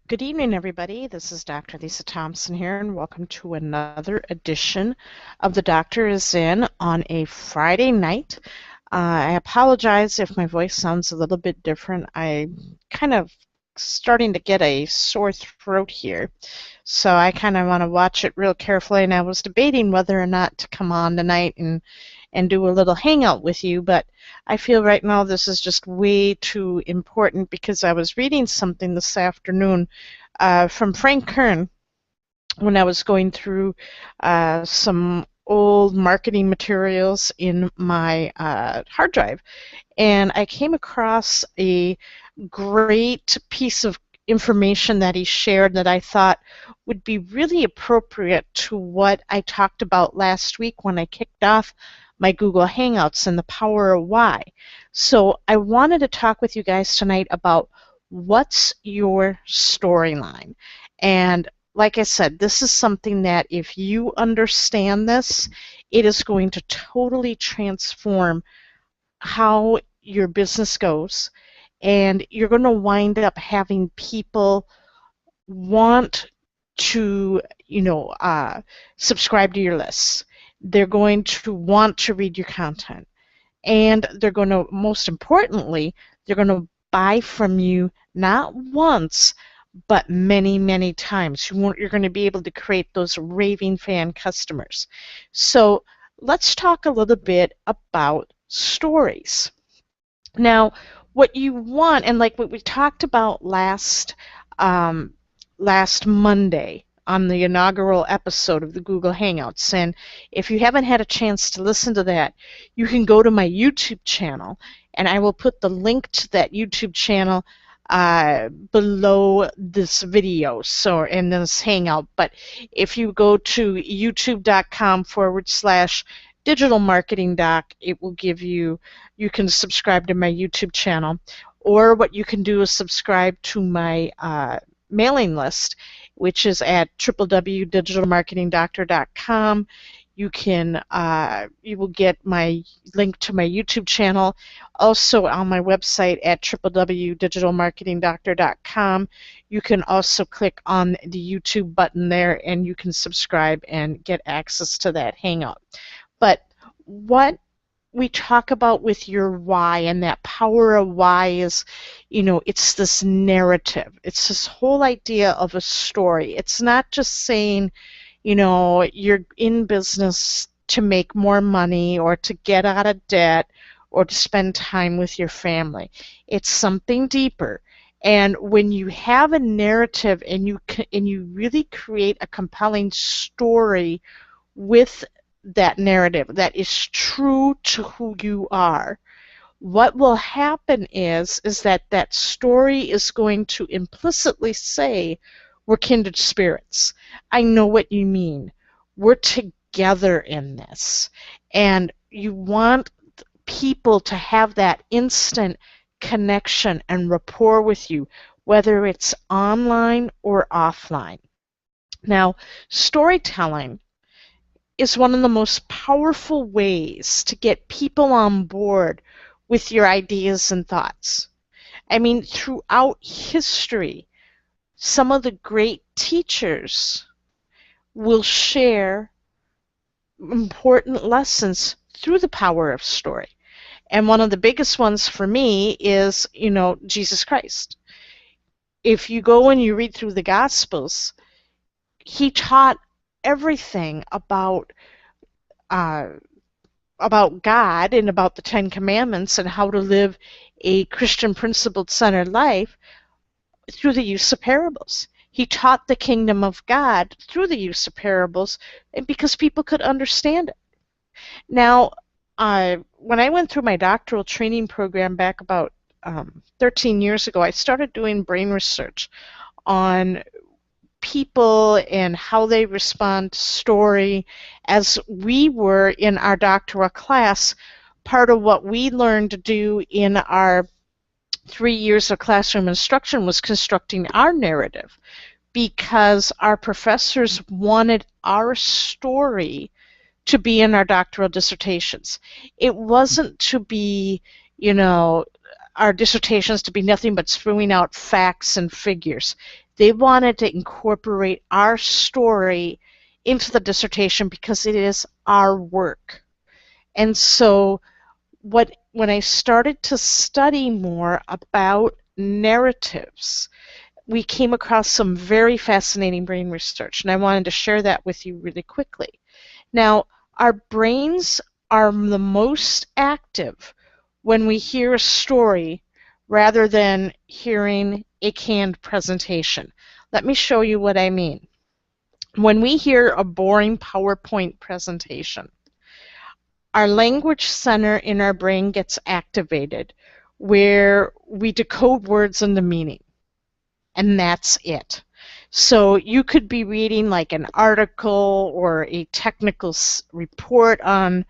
Good evening, everybody. This is Dr. Lisa Thompson here, and welcome to another edition of The Doctor is In on a Friday night. I apologize if my voice sounds a little bit different. I'm kind of starting to get a sore throat here, so I kind of want to watch it real carefully, and I was debating whether or not to come on tonight and do a little hangout with you, but I feel right now this is just way too important because I was reading something this afternoon from Frank Kern when I was going through some old marketing materials in my hard drive. And I came across a great piece of information that he shared that I thought would be really appropriate to what I talked about last week when I kicked off my Google Hangouts and the power of why. So I wanted to talk with you guys tonight about what's your storyline. And like I said, this is something that if you understand this, it is going to totally transform how your business goes, and you're going to wind up having people want to, subscribe to your lists. They're going to want to read your content, and they're going to, most importantly, they're going to buy from you not once, but many, many times. You're going to be able to create those raving fan customers. So let's talk a little bit about stories. Now, what you want, and like what we talked about last Monday on the inaugural episode of the Google Hangouts, and if you haven't had a chance to listen to that, you can go to my YouTube channel, and I will put the link to that YouTube channel below this video, so in this hangout. But if you go to youtube.com/digital marketing doc, it will give you can subscribe to my YouTube channel, or what you can do is subscribe to my mailing list, which is at www.digitalmarketingdoctor.com. You will get my link to my YouTube channel also on my website at www.digitalmarketingdoctor.com. You can also click on the YouTube button there, and you can subscribe and get access to that hangout. But what we talk about with your why and that power of why is, it's this narrative. It's this whole idea of a story. It's not just saying, you're in business to make more money or to get out of debt or to spend time with your family. It's something deeper. And when you have a narrative and you really create a compelling story with that narrative that is true to who you are, what will happen is that story is going to implicitly say, we're kindred spirits. I know what you mean. We're together in this. And you want people to have that instant connection and rapport with you, whether it's online or offline. Now, storytelling is one of the most powerful ways to get people on board with your ideas and thoughts. I mean, throughout history, some of the great teachers will share important lessons through the power of story. And one of the biggest ones for me is, Jesus Christ. If you go and you read through the Gospels, he taught everything about God and about the Ten Commandments and how to live a Christian principled centered life through the use of parables. He taught the kingdom of God through the use of parables, and because people could understand it. Now, when I went through my doctoral training program back about 13 years ago, I started doing brain research on people and how they respond to story. As we were in our doctoral class, part of what we learned to do in our 3 years of classroom instruction was constructing our narrative, because our professors wanted our story to be in our doctoral dissertations. It wasn't to be, our dissertations to be nothing but spewing out facts and figures. They wanted to incorporate our story into the dissertation because it is our work. And so when I started to study more about narratives, we came across some very fascinating brain research, and I wanted to share that with you really quickly. Now, our brains are the most active when we hear a story rather than hearing a canned presentation. Let me show you what I mean. When we hear a boring PowerPoint presentation, our language center in our brain gets activated where we decode words into meaning, and that's it. So you could be reading like an article or a technical report on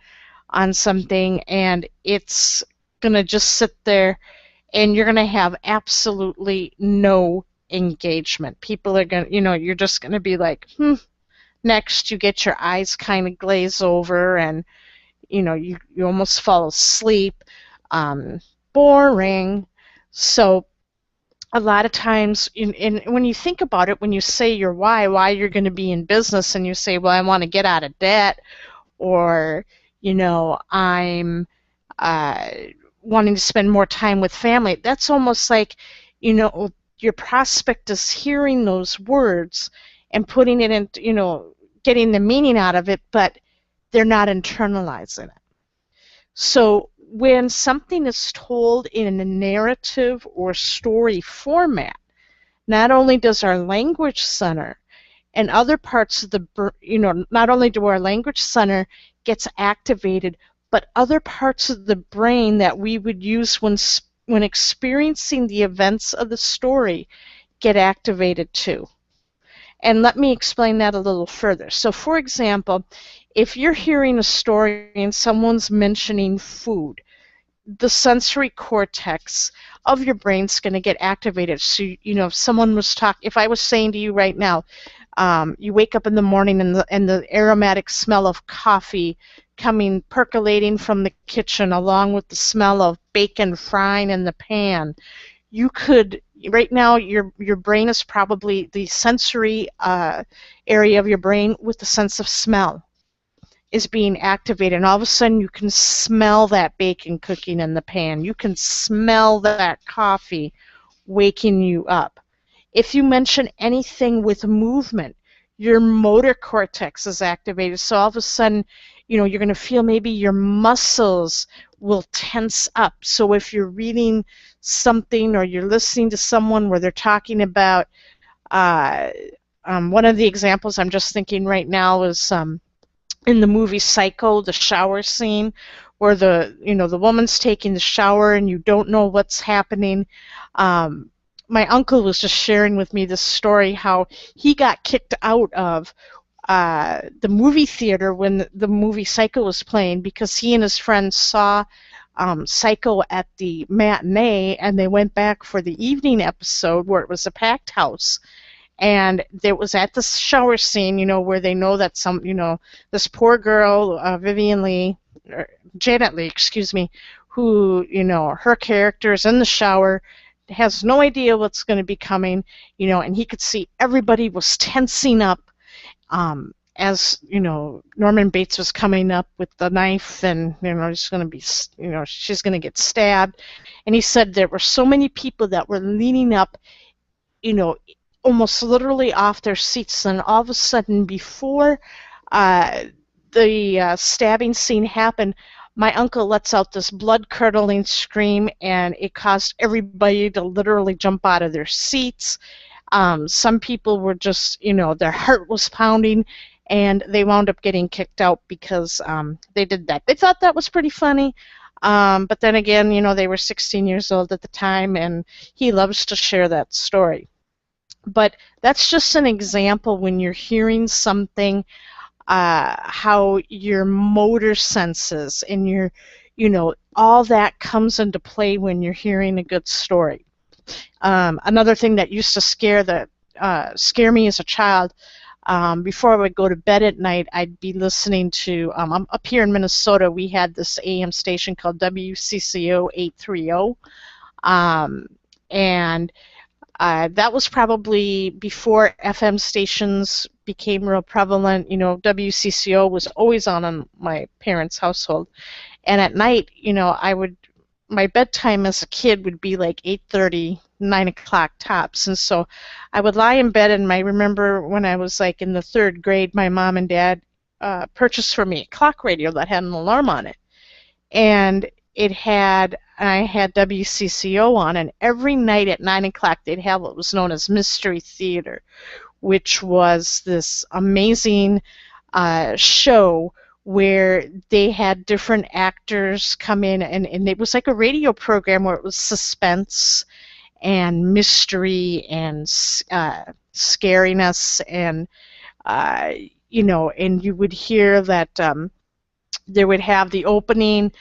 something, and it's going to just sit there, and you're going to have absolutely no engagement. People are going to, you're just going to be like, next. You get your eyes kind of glaze over, and you almost fall asleep. Boring. So a lot of times, when you think about it, when you say your why you're going to be in business, and you say, well, I want to get out of debt, or I'm wanting to spend more time with family, that's almost like your prospect is hearing those words and putting it in, getting the meaning out of it, but they're not internalizing it. So when something is told in a narrative or story format, not only does our language center and other parts of not only do our language center gets activated, but other parts of the brain that we would use when experiencing the events of the story get activated too. And let me explain that a little further. So for example, if you're hearing a story and someone's mentioning food, the sensory cortex of your brain's going to get activated. So, if someone was if I was saying to you right now, you wake up in the morning and the aromatic smell of coffee percolating from the kitchen, along with the smell of bacon frying in the pan, you could, right now, your brain is probably the sensory area of your brain with the sense of smell is being activated, and all of a sudden you can smell that bacon cooking in the pan. You can smell that coffee waking you up. If you mention anything with movement, your motor cortex is activated, so all of a sudden, you're going to feel maybe your muscles will tense up. So if you're reading something or you're listening to someone where they're talking about, one of the examples I'm just thinking right now is in the movie Psycho, the shower scene where the woman's taking the shower and you don't know what's happening. My uncle was just sharing with me this story how he got kicked out of the movie theater when the movie Psycho was playing because he and his friends saw Psycho at the matinee, and they went back for the evening episode where it was a packed house. And there was at the shower scene, where they know that this poor girl, Janet Lee, excuse me, who, her character is in the shower, has no idea what's going to be coming, and he could see everybody was tensing up as, Norman Bates was coming up with the knife, and, she's going to get stabbed. And he said there were so many people that were leaning up, almost literally off their seats, and all of a sudden, before the stabbing scene happened, my uncle lets out this blood-curdling scream, and it caused everybody to literally jump out of their seats. Some people were just, their heart was pounding, and they wound up getting kicked out because they did that. They thought that was pretty funny, but then again, they were 16 years old at the time, and he loves to share that story. But that's just an example when you're hearing something, how your motor senses and your, all that comes into play when you're hearing a good story. Another thing that used to scare me as a child, before I would go to bed at night, I'd be listening to, up here in Minnesota, we had this AM station called WCCO 830, and That was probably before FM stations became real prevalent. WCCO was always on in my parents' household. And at night, my bedtime as a kid would be like 8:30, 9 o'clock tops. And so I would lie in bed, and I remember when I was like in the third grade, my mom and dad purchased for me a clock radio that had an alarm on it. And I had WCCO on, and every night at 9 o'clock they'd have what was known as Mystery Theater, which was this amazing show where they had different actors come in, and it was like a radio program where it was suspense and mystery and scariness, and and you would hear that there would have the opening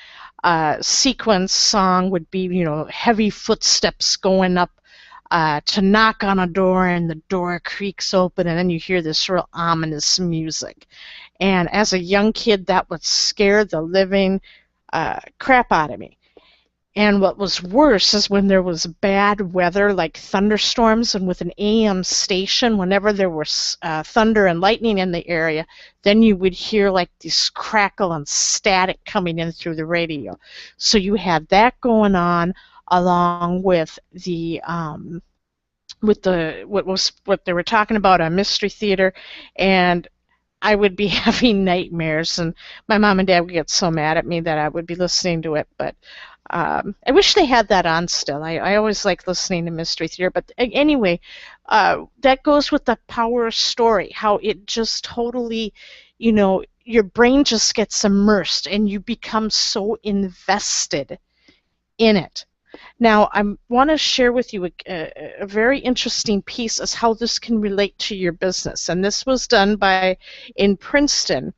sequence song would be, heavy footsteps going up to knock on a door, and the door creaks open, and then you hear this real ominous music. And as a young kid, that would scare the living crap out of me. And what was worse is when there was bad weather, like thunderstorms, and with an AM station, whenever there was thunder and lightning in the area, then you would hear like this crackle and static coming in through the radio. So you had that going on, along with what they were talking about on Mystery Theater, and I would be having nightmares, and my mom and dad would get so mad at me that I would be listening to it. But I wish they had that on still. I always like listening to Mystery Theater. But anyway, that goes with the power of story, how it just totally, your brain just gets immersed and you become so invested in it. Now, I want to share with you a very interesting piece as how this can relate to your business. And this was done in Princeton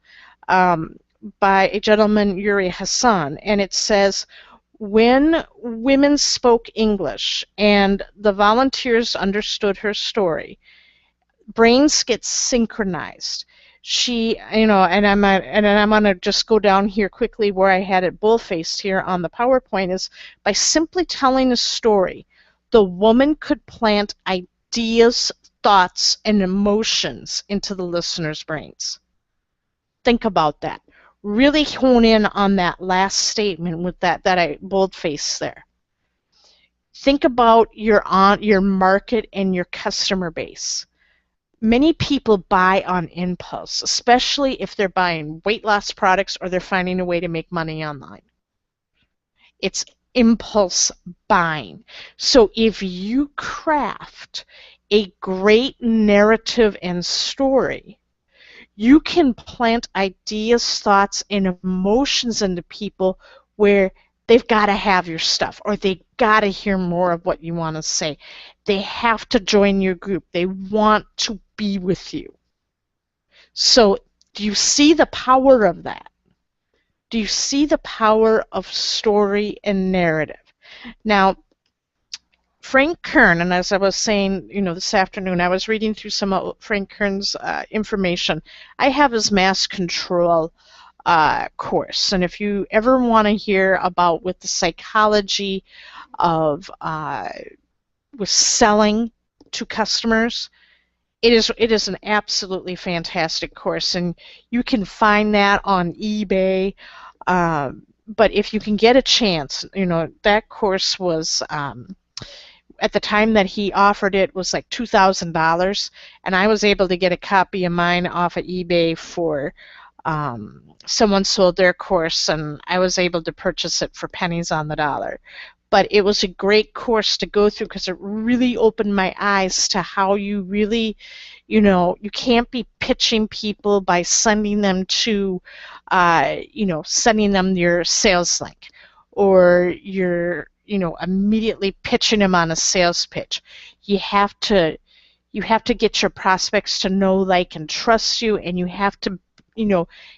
by a gentleman, Yuri Hassan. And it says, when women spoke English and the volunteers understood her story, brains get synchronized. And I'm gonna just go down here quickly where I had it bull-faced here on the PowerPoint, is by simply telling a story, the woman could plant ideas, thoughts, and emotions into the listener's brains. Think about that. Really hone in on that last statement with that I bold-faced there. Think about your market and your customer base. Many people buy on impulse, especially if they're buying weight loss products or they're finding a way to make money online. It's impulse buying. So if you craft a great narrative and story, you can plant ideas, thoughts, and emotions into people where they've got to have your stuff, or they got to hear more of what you want to say. They have to join your group. They want to be with you. So do you see the power of that? Do you see the power of story and narrative? Now, Frank Kern, and as I was saying, this afternoon, I was reading through some of Frank Kern's information. I have his mass control course, and if you ever want to hear about with the psychology of with selling to customers, it is an absolutely fantastic course, and you can find that on eBay. But if you can get a chance, that course was at the time that he offered it was like $2,000, and I was able to get a copy of mine off of eBay for someone sold their course, and I was able to purchase it for pennies on the dollar. But it was a great course to go through because it really opened my eyes to how you really, you can't be pitching people by sending them to, sending them your sales link, or you're, immediately pitching them on a sales pitch. You have to get your prospects to know, like, and trust you, and you have to,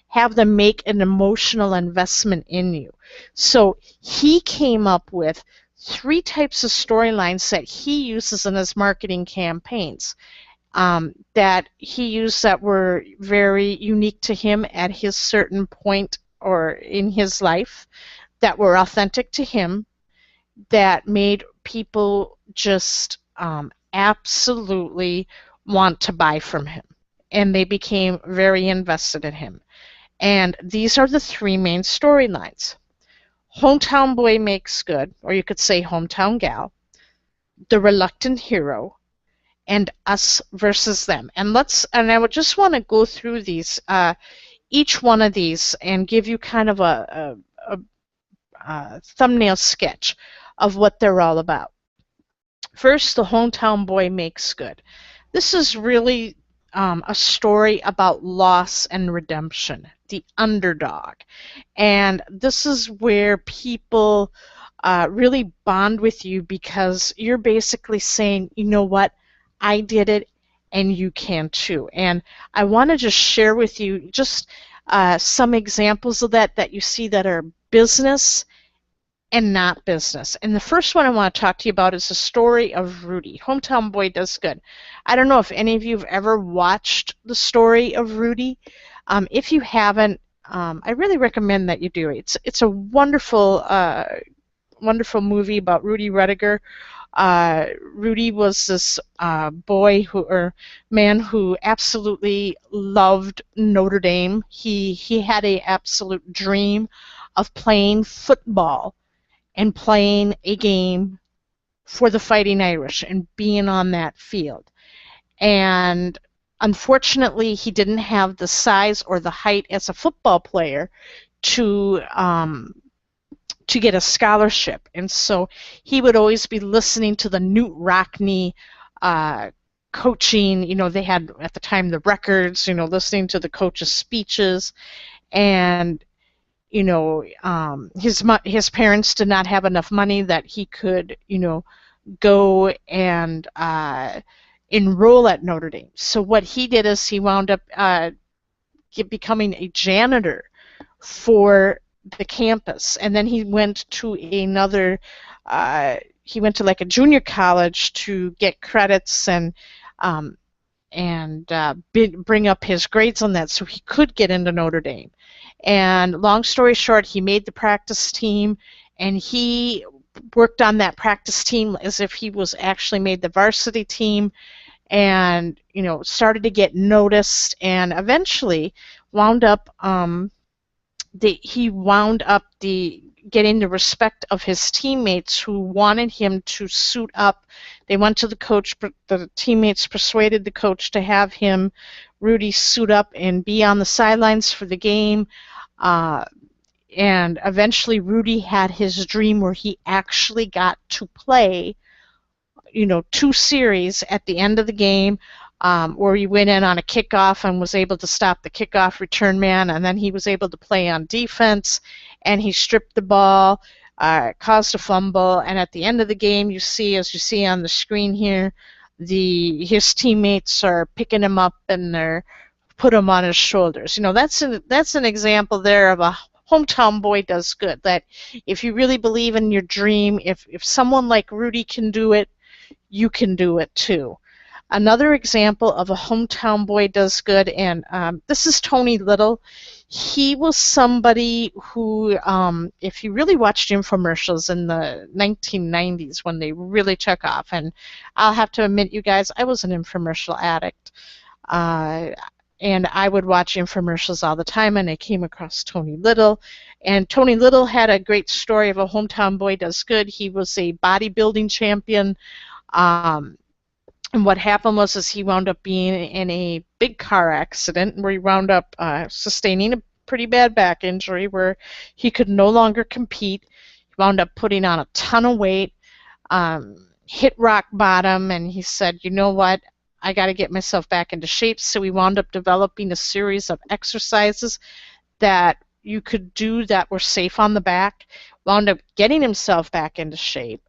have them make an emotional investment in you. So he came up with 3 types of storylines that he uses in his marketing campaigns that he used that were very unique to him at his certain point or in his life, that were authentic to him, that made people just absolutely want to buy from him. And they became very invested in him. And these are the three main storylines. Hometown boy makes good, or you could say hometown gal, the reluctant hero, and us versus them. And I would just want to go through these, each one of these, and give you kind of a thumbnail sketch of what they're all about. First, the hometown boy makes good. This is really a story about loss and redemption, the underdog. And this is where people really bond with you because you're basically saying, you know what, I did it and you can too. And I want to just share with you just some examples of that you see that are business and not business. And the first one I want to talk to you about is the story of Rudy. Hometown Boy Does Good. I don't know if any of you have ever watched the story of Rudy. If you haven't, I really recommend that you do. It's a wonderful wonderful movie about Rudy Ruettiger. Rudy was this man who absolutely loved Notre Dame. He had an absolute dream of playing football and playing a game for the Fighting Irish and being on that field. And unfortunately, he didn't have the size or the height as a football player to get a scholarship. And so he would always be listening to the Newt Rockne coaching. They had at the time the records, listening to the coach's speeches. And his parents did not have enough money that he could, go and enroll at Notre Dame. So what he did is he wound up becoming a janitor for the campus, and then he went to like a junior college to get credits and bring up his grades on that so he could get into Notre Dame. And long story short, he made the practice team, and he worked on that practice team as if he was actually made the varsity team, and started to get noticed, and eventually wound up getting the respect of his teammates who wanted him to suit up. They went to the coach, but the teammates persuaded the coach to have Rudy, suit up and be on the sidelines for the game. And eventually Rudy had his dream where he actually got to play, 2 series at the end of the game, where he went in on a kickoff and was able to stop the kickoff return man, and then he was able to play on defense, and he stripped the ball, caused a fumble, and at the end of the game, as you see on the screen here, his teammates are picking him up and they're put him on his shoulders. That's an example there of a hometown boy does good. That if you really believe in your dream, if someone like Rudy can do it, you can do it too. Another example of a hometown boy does good, and this is Tony Little. He was somebody who, if you really watched infomercials in the 1990s when they really took off, and I'll have to admit, you guys, I was an infomercial addict, and I would watch infomercials all the time, and I came across Tony Little. And Tony Little had a great story of a hometown boy does good. He was a bodybuilding champion. And what happened was he wound up being in a big car accident where he wound up sustaining a pretty bad back injury where he could no longer compete. He wound up putting on a ton of weight, hit rock bottom, and he said, you know what, I got to get myself back into shape. So he wound up developing a series of exercises that you could do that were safe on the back, wound up getting himself back into shape,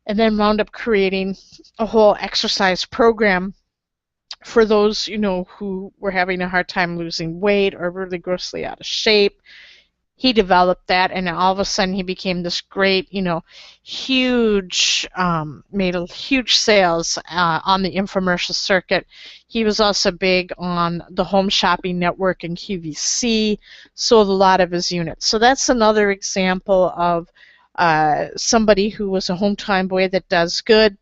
and then wound up creating a whole exercise program for those, who were having a hard time losing weight or really grossly out of shape. He developed that, and all of a sudden he became this great, huge, made a huge sales on the infomercial circuit. He was also big on the Home Shopping Network and QVC, sold a lot of his units. So that's another example of somebody who was a hometown boy that does good.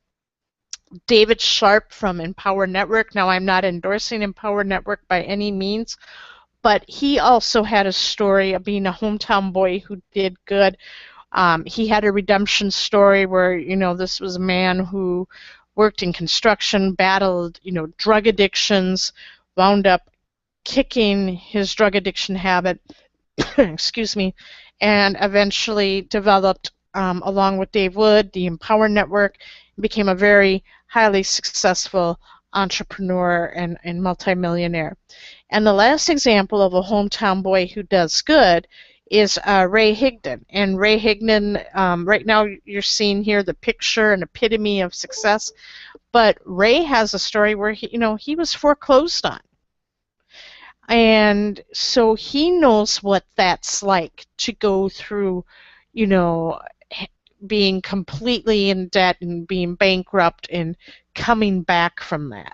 David Sharp from Empower Network. Now, I'm not endorsing Empower Network by any means, but he also had a story of being a hometown boy who did good. He had a redemption story where, this was a man who worked in construction, battled, drug addictions, wound up kicking his drug addiction habit, excuse me, and eventually developed, along with Dave Wood, the Empower Network, became a very highly successful entrepreneur and multimillionaire. And the last example of a hometown boy who does good is Ray Higdon. And Ray Higdon, right now you're seeing here the picture, an epitome of success. But Ray has a story where he was foreclosed on. And so he knows what that's like to go through, you know, being completely in debt and being bankrupt and coming back from that.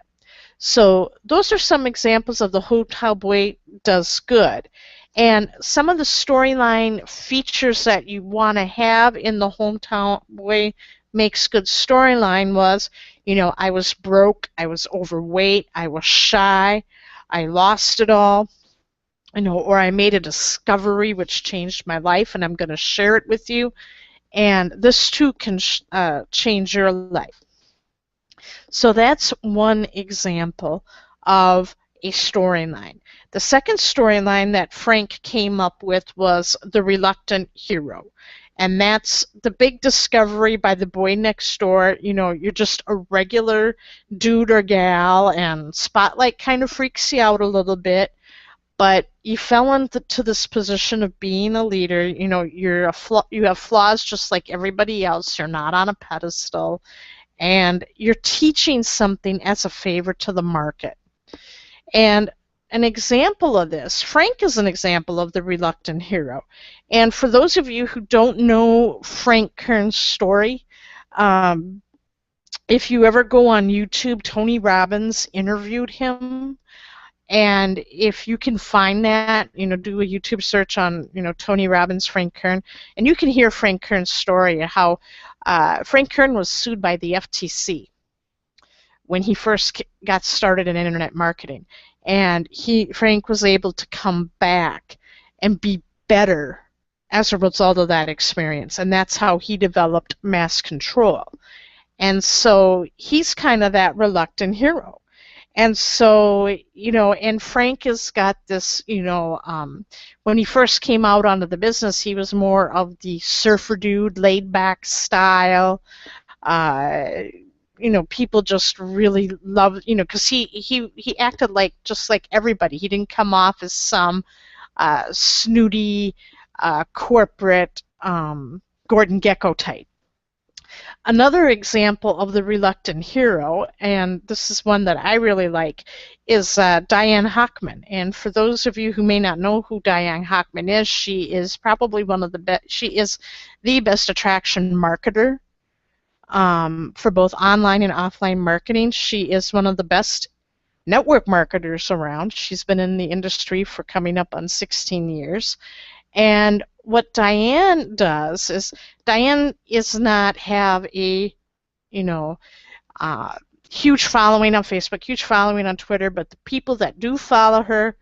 So those are some examples of the Hotel Boy does good. And some of the storyline features that you want to have in the Hometown Boy Makes Good storyline was, I was broke, I was overweight, I was shy, I lost it all, or I made a discovery which changed my life and I'm going to share it with you. And this too can change your life. So that's one example of a storyline. The second storyline that Frank came up with was The Reluctant Hero. And that's the big discovery by the boy next door. You're just a regular dude or gal, and Spotlight kind of freaks you out a little bit. But you fell into this position of being a leader. You have flaws just like everybody else. You're not on a pedestal. And you're teaching something as a favor to the market. And an example of this, Frank is an example of the reluctant hero. And for those of you who don't know Frank Kern's story, if you ever go on YouTube, Tony Robbins interviewed him. And if you can find that, do a YouTube search on, Tony Robbins, Frank Kern, and you can hear Frank Kern's story, how Frank Kern was sued by the FTC when he first got started in internet marketing. And Frank was able to come back and be better as a result of that experience. And that's how he developed Mass Control. And so he's kind of that reluctant hero. And so, and Frank has got this, when he first came out onto the business, he was more of the surfer dude, laid back style. People just really loved, because he acted just like everybody. He didn't come off as some snooty corporate Gordon Gekko type. Another example of the reluctant hero, and this is one that I really like, is Diane Hochman. And for those of you who may not know who Diane Hochman is, she is probably one of the best. She is the best attraction marketer for both online and offline marketing. She is one of the best network marketers around. She's been in the industry for coming up on 16 years. And what Diane does is Diane is not have a, huge following on Facebook, huge following on Twitter, but the people that do follow her,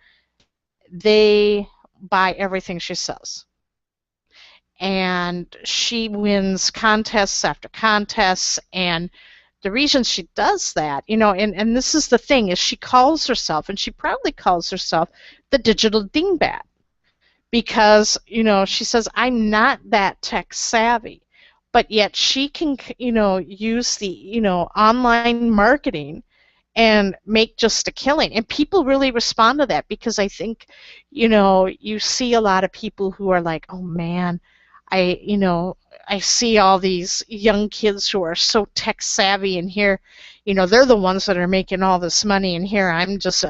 they buy everything she sells. And she wins contests after contests, and the reason she does that, and this is the thing, is she calls herself, and she proudly calls herself, the digital dingbat. Because, she says, I'm not that tech savvy, but yet she can, use the, online marketing and make just a killing. And people really respond to that because I think, you see a lot of people who are like, oh man, I see all these young kids who are so tech savvy, and here, they're the ones that are making all this money, and here I'm just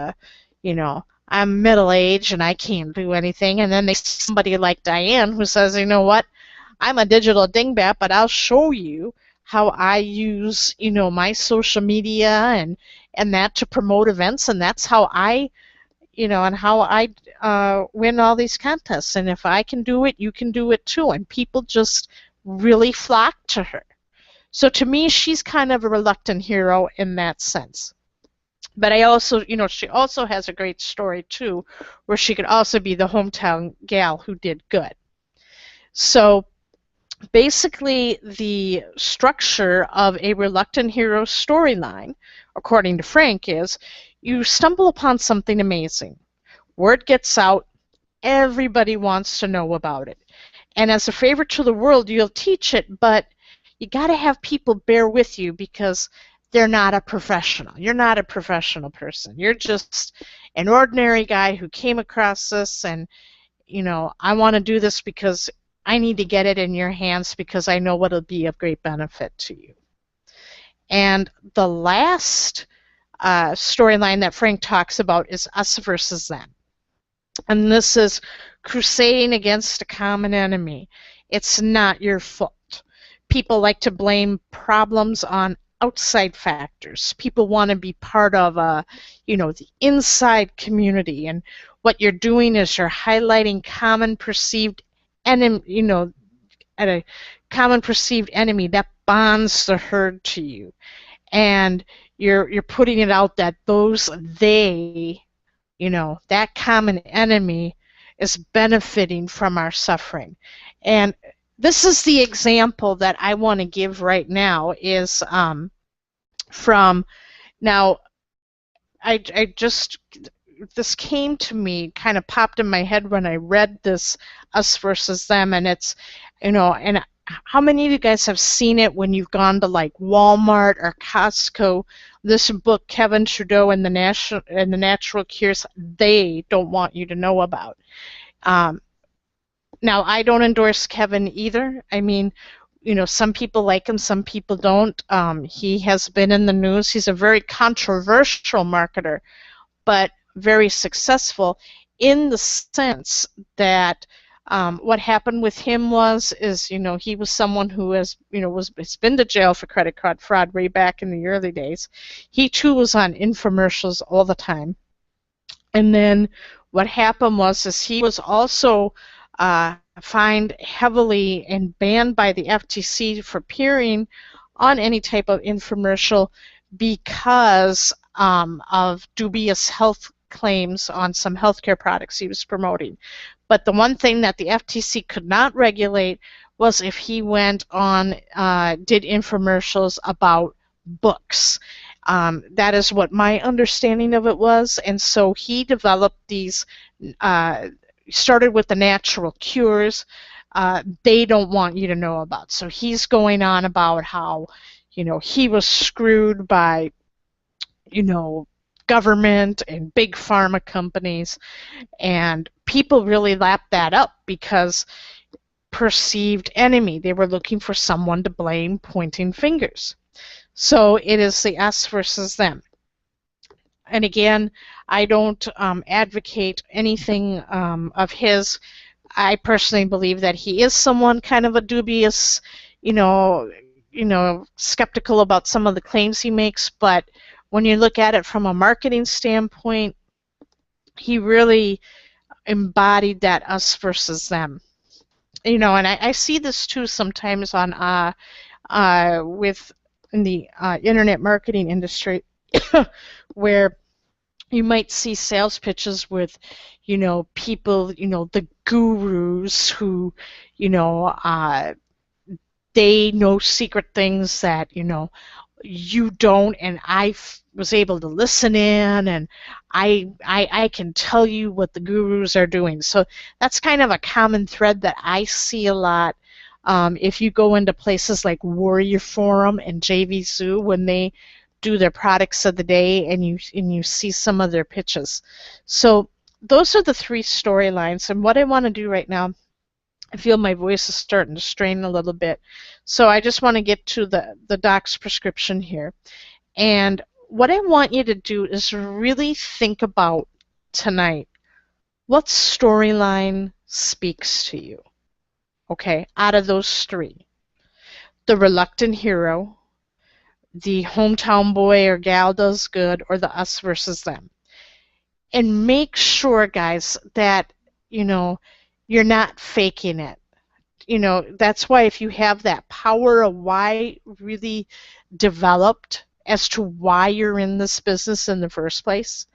I'm middle-aged and I can't do anything. And then they see somebody like Diane who says, you know what, I'm a digital dingbat, but I'll show you how I use, my social media and that to promote events, and that's how I, and how I win all these contests. And if I can do it, you can do it too. And people just really flock to her. So to me, she's kind of a reluctant hero in that sense. But I also, she also has a great story too, where she could also be the hometown gal who did good. So basically, the structure of a reluctant hero storyline, according to Frank, is you stumble upon something amazing. Word gets out, everybody wants to know about it. And as a favor to the world, you'll teach it, but you got to have people bear with you because they're not a professional. You're not a professional person. You're just an ordinary guy who came across this, and I want to do this because I need to get it in your hands because I know what'll be of great benefit to you. And the last storyline that Frank talks about is us versus them. And this is crusading against a common enemy. It's not your fault. People like to blame problems on outside factors. People want to be part of the inside community. And what you're doing is you're highlighting common perceived enemy, at a common perceived enemy that bonds the herd to you. And you're putting it out that that common enemy is benefiting from our suffering. And this is the example that I want to give right now is from now this came to me, kind of popped in my head when I read this Us versus Them, and it's and how many of you guys have seen it when you've gone to like Walmart or Costco? This book, Kevin Trudeau and the Natural Cures, they don't want you to know about. Now, I don't endorse Kevin either. I mean, some people like him, some people don't. He has been in the news. He's a very controversial marketer, but very successful in the sense that what happened with him is he was someone who has been to jail for credit card fraud way back in the early days. He too was on infomercials all the time, and then what happened is he was also fined heavily and banned by the FTC for appearing on any type of infomercial because of dubious health claims on some healthcare products he was promoting. But the one thing that the FTC could not regulate was if he went on, did infomercials about books. That is what my understanding of it was. And so he developed these, started with the natural cures. They don't want you to know about. So he's going on about how, he was screwed by, government and big pharma companies, and people really lapped that up because perceived enemy. They were looking for someone to blame, pointing fingers. So it is the us versus them. And again, I don't advocate anything of his. I personally believe that he is someone kind of a dubious, skeptical about some of the claims he makes, but when you look at it from a marketing standpoint, he really embodied that us versus them. And I see this too sometimes on with in the internet marketing industry, where you might see sales pitches with, people, the gurus who, they know secret things that, you don't, and I was able to listen in, and I can tell you what the gurus are doing. So that's kind of a common thread that I see a lot. If you go into places like Warrior Forum and JV Zoo when they do their products of the day, and you see some of their pitches. So those are the three storylines, and what I want to do right now, I feel my voice is starting to strain a little bit. So I just want to get to the doc's prescription here. And what I want you to do is really think about tonight, what storyline speaks to you, okay, out of those three? The reluctant hero, the hometown boy or gal does good, or the us versus them. And make sure, guys, that, you're not faking it. that's why if you have that power of why really developed as to why you're in this business in the first place,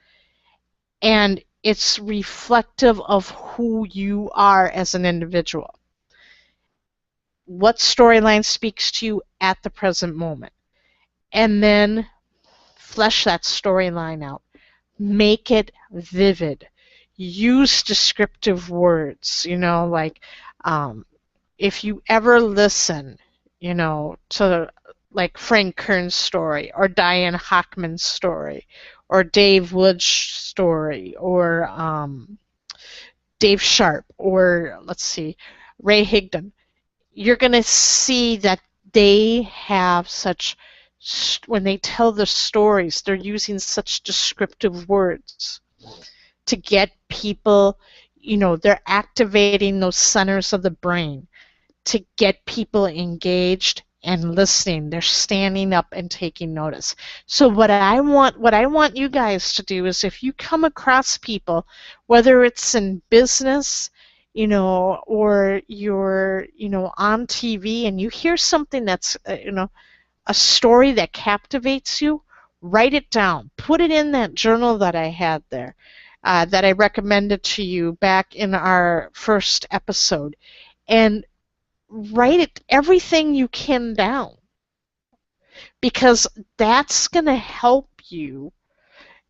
and it's reflective of who you are as an individual. What storyline speaks to you at the present moment? And then flesh that storyline out. Make it vivid. Use descriptive words, like if you ever listen, to like Frank Kern's story or Diane Hockman's story or Dave Wood's story or Dave Sharp or let's see, Ray Higdon, you're going to see that they have such, when they tell the stories, they're using such descriptive words to get people, they're activating those centers of the brain to get people engaged and listening. They're standing up and taking notice. So what I want you guys to do is, if you come across people, whether it's in business, or you're, on TV and you hear something that's, a story that captivates you, write it down. Put it in that journal that I had there, that I recommended to you back in our first episode. And write it, everything you can down, because that's going to help you.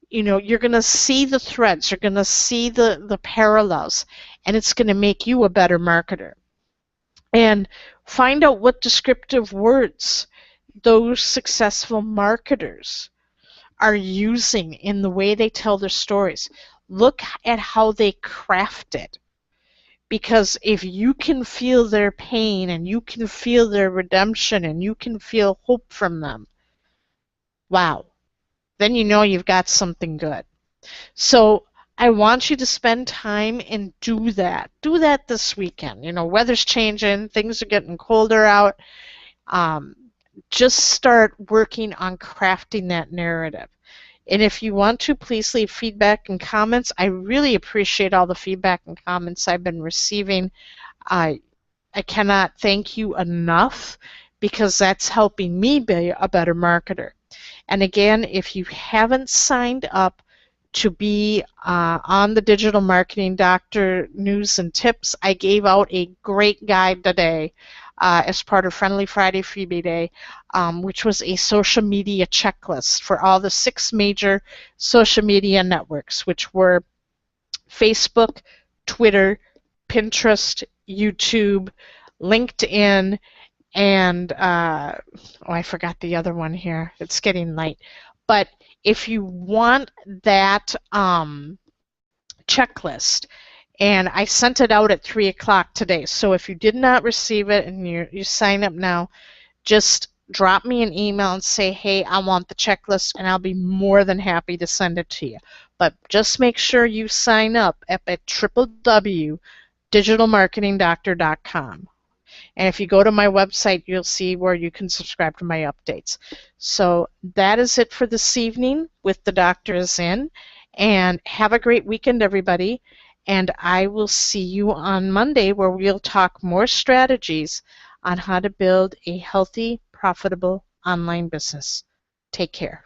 You're going to see the threads, you're going to see the parallels, and it's going to make you a better marketer. And find out what descriptive words those successful marketers are using in the way they tell their stories. Look at how they craft it. Because if you can feel their pain and you can feel their redemption and you can feel hope from them, wow, then you've got something good. So I want you to spend time and do that. Do that this weekend. Weather's changing, things are getting colder out. Just start working on crafting that narrative. And if you want to, please leave feedback and comments. I really appreciate all the feedback and comments I've been receiving. I cannot thank you enough, because that's helping me be a better marketer. And again, if you haven't signed up to be on the Digital Marketing Doctor news and tips, I gave out a great guide today as part of Friendly Friday Freebie Day, which was a social media checklist for all the 6 major social media networks, which were Facebook, Twitter, Pinterest, YouTube, LinkedIn, and I forgot the other one here. It's getting late. But if you want that checklist, and I sent it out at 3 o'clock today. So if you did not receive it and you sign up now, just drop me an email and say, hey, I want the checklist, and I'll be more than happy to send it to you. But just make sure you sign up at www.digitalmarketingdoctor.com. And if you go to my website, you'll see where you can subscribe to my updates. So that is it for this evening with The Doctor Is In. And have a great weekend, everybody. And I will see you on Monday, where we'll talk more strategies on how to build a healthy, profitable online business. Take care.